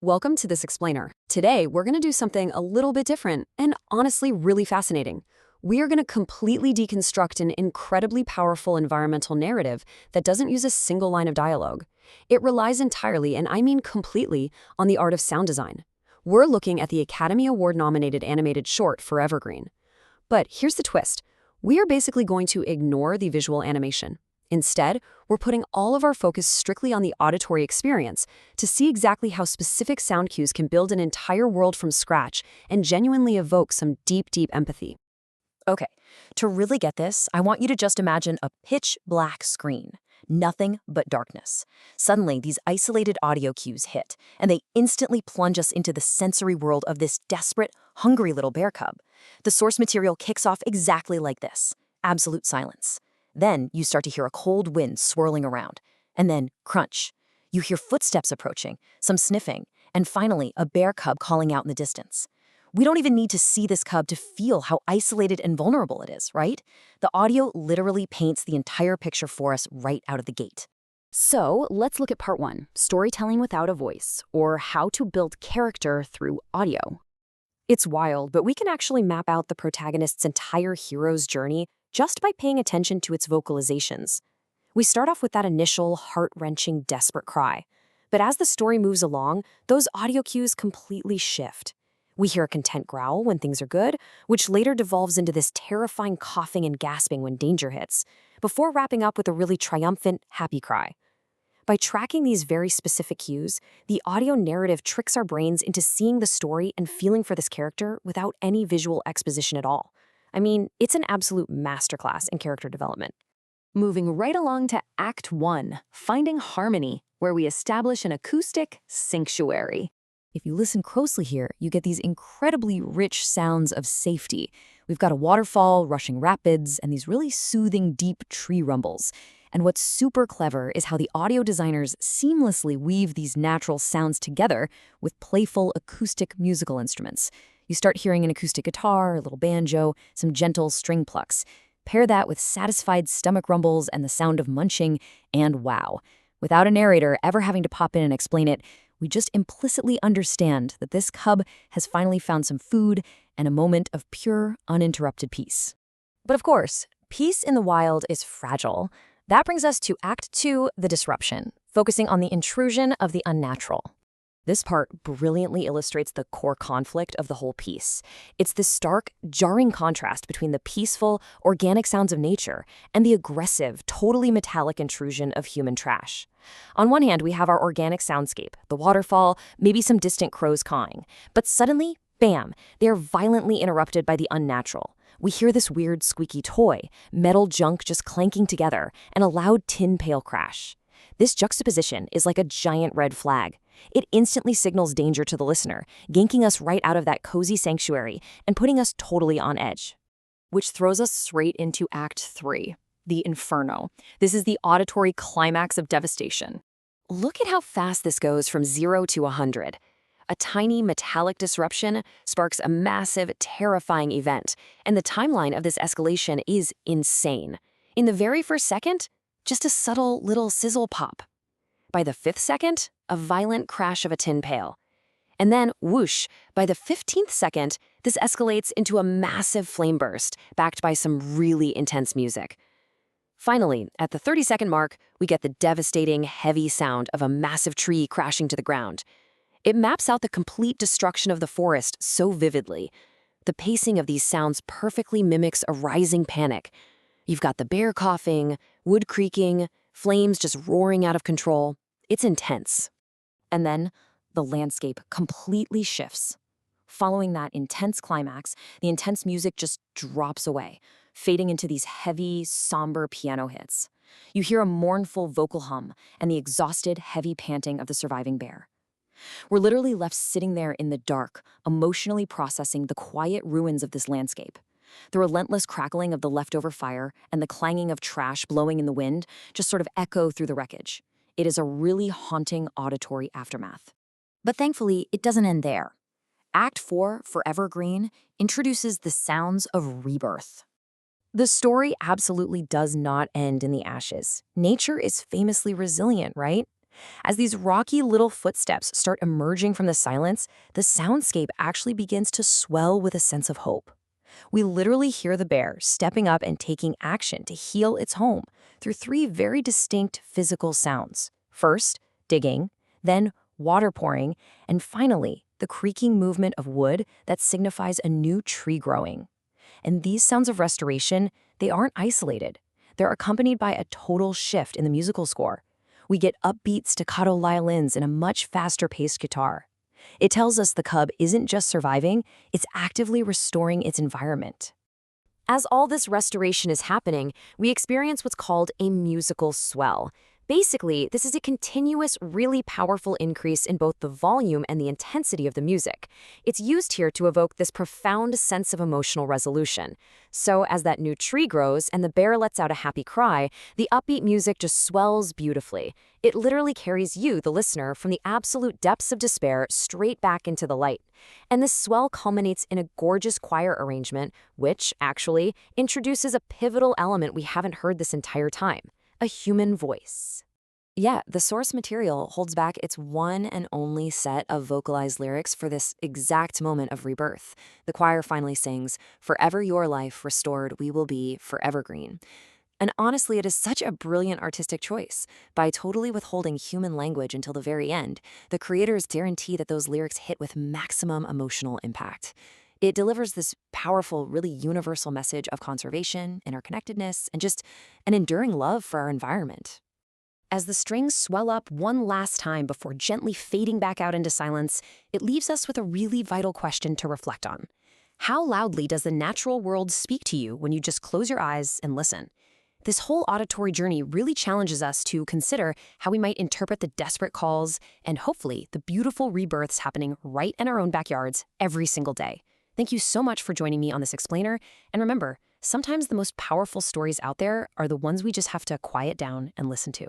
Welcome to this explainer. Today, we're going to do something a little bit different and honestly really fascinating. We are going to completely deconstruct an incredibly powerful environmental narrative that doesn't use a single line of dialogue. It relies entirely, and I mean completely, on the art of sound design. We're looking at the Academy Award-nominated animated short Forevergreen. But here's the twist. We are basically going to ignore the visual animation. Instead, we're putting all of our focus strictly on the auditory experience to see exactly how specific sound cues can build an entire world from scratch and genuinely evoke some deep, deep empathy. Okay, to really get this, I want you to just imagine a pitch black screen. Nothing but darkness. Suddenly, these isolated audio cues hit, and they instantly plunge us into the sensory world of this desperate, hungry little bear cub. The source material kicks off exactly like this: absolute silence. Then you start to hear a cold wind swirling around. And then crunch. You hear footsteps approaching, some sniffing, and finally a bear cub calling out in the distance. We don't even need to see this cub to feel how isolated and vulnerable it is, right? The audio literally paints the entire picture for us right out of the gate. So let's look at part one, storytelling without a voice, or how to build character through audio. It's wild, but we can actually map out the protagonist's entire hero's journey just by paying attention to its vocalizations. We start off with that initial, heart-wrenching, desperate cry. But as the story moves along, those audio cues completely shift. We hear a content growl when things are good, which later devolves into this terrifying coughing and gasping when danger hits, before wrapping up with a really triumphant, happy cry. By tracking these very specific cues, the audio narrative tricks our brains into seeing the story and feeling for this character without any visual exposition at all. I mean, it's an absolute masterclass in character development. Moving right along to Act 1, Finding Harmony, where we establish an acoustic sanctuary. If you listen closely here, you get these incredibly rich sounds of safety. We've got a waterfall, rushing rapids, and these really soothing, deep tree rumbles. And what's super clever is how the audio designers seamlessly weave these natural sounds together with playful acoustic musical instruments. You start hearing an acoustic guitar, a little banjo, some gentle string plucks. Pair that with satisfied stomach rumbles and the sound of munching, and wow. Without a narrator ever having to pop in and explain it, we just implicitly understand that this cub has finally found some food and a moment of pure, uninterrupted peace. But of course, peace in the wild is fragile. That brings us to Act 2, the disruption, focusing on the intrusion of the unnatural. This part brilliantly illustrates the core conflict of the whole piece. It's this stark, jarring contrast between the peaceful, organic sounds of nature and the aggressive, totally metallic intrusion of human trash. On one hand, we have our organic soundscape, the waterfall, maybe some distant crows cawing. But suddenly, bam, they are violently interrupted by the unnatural. We hear this weird squeaky toy, metal junk just clanking together, and a loud tin pail crash. This juxtaposition is like a giant red flag. It instantly signals danger to the listener, yanking us right out of that cozy sanctuary and putting us totally on edge. Which throws us straight into Act 3, the Inferno. This is the auditory climax of devastation. Look at how fast this goes from 0 to 100. A tiny metallic disruption sparks a massive, terrifying event, and the timeline of this escalation is insane. In the very first second, just a subtle little sizzle pop. By the 5th second, a violent crash of a tin pail. And then, whoosh, by the 15th second, this escalates into a massive flame burst, backed by some really intense music. Finally, at the 30-second mark, we get the devastating, heavy sound of a massive tree crashing to the ground. It maps out the complete destruction of the forest so vividly. The pacing of these sounds perfectly mimics a rising panic. You've got the bear coughing, wood creaking, flames just roaring out of control. It's intense. And then the landscape completely shifts. Following that intense climax, the intense music just drops away, fading into these heavy, somber piano hits. You hear a mournful vocal hum and the exhausted, heavy panting of the surviving bear. We're literally left sitting there in the dark, emotionally processing the quiet ruins of this landscape. The relentless crackling of the leftover fire and the clanging of trash blowing in the wind just sort of echo through the wreckage. It is a really haunting auditory aftermath. But thankfully, it doesn't end there. Act 4, Forevergreen, introduces the sounds of rebirth. The story absolutely does not end in the ashes. Nature is famously resilient, right? As these rocky little footsteps start emerging from the silence, the soundscape actually begins to swell with a sense of hope. We literally hear the bear stepping up and taking action to heal its home through three very distinct physical sounds. First, digging, then water pouring, and finally, the creaking movement of wood that signifies a new tree growing. And these sounds of restoration, they aren't isolated. They're accompanied by a total shift in the musical score. We get upbeat staccato violins and a much faster-paced guitar. It tells us the cub isn't just surviving, it's actively restoring its environment. As all this restoration is happening, we experience what's called a musical swell. Basically, this is a continuous, really powerful increase in both the volume and the intensity of the music. It's used here to evoke this profound sense of emotional resolution. So as that new tree grows and the bear lets out a happy cry, the upbeat music just swells beautifully. It literally carries you, the listener, from the absolute depths of despair straight back into the light. And this swell culminates in a gorgeous choir arrangement, which, actually, introduces a pivotal element we haven't heard this entire time. A human voice. Yeah, the source material holds back its one and only set of vocalized lyrics for this exact moment of rebirth. The choir finally sings, "Forever your life restored we will be, Forevergreen." And honestly, it is such a brilliant artistic choice. By totally withholding human language until the very end, the creators guarantee that those lyrics hit with maximum emotional impact. It delivers this powerful, really universal message of conservation, interconnectedness, and just an enduring love for our environment. As the strings swell up one last time before gently fading back out into silence, it leaves us with a really vital question to reflect on. How loudly does the natural world speak to you when you just close your eyes and listen? This whole auditory journey really challenges us to consider how we might interpret the desperate calls and hopefully the beautiful rebirths happening right in our own backyards every single day. Thank you so much for joining me on this explainer. And remember, sometimes the most powerful stories out there are the ones we just have to quiet down and listen to.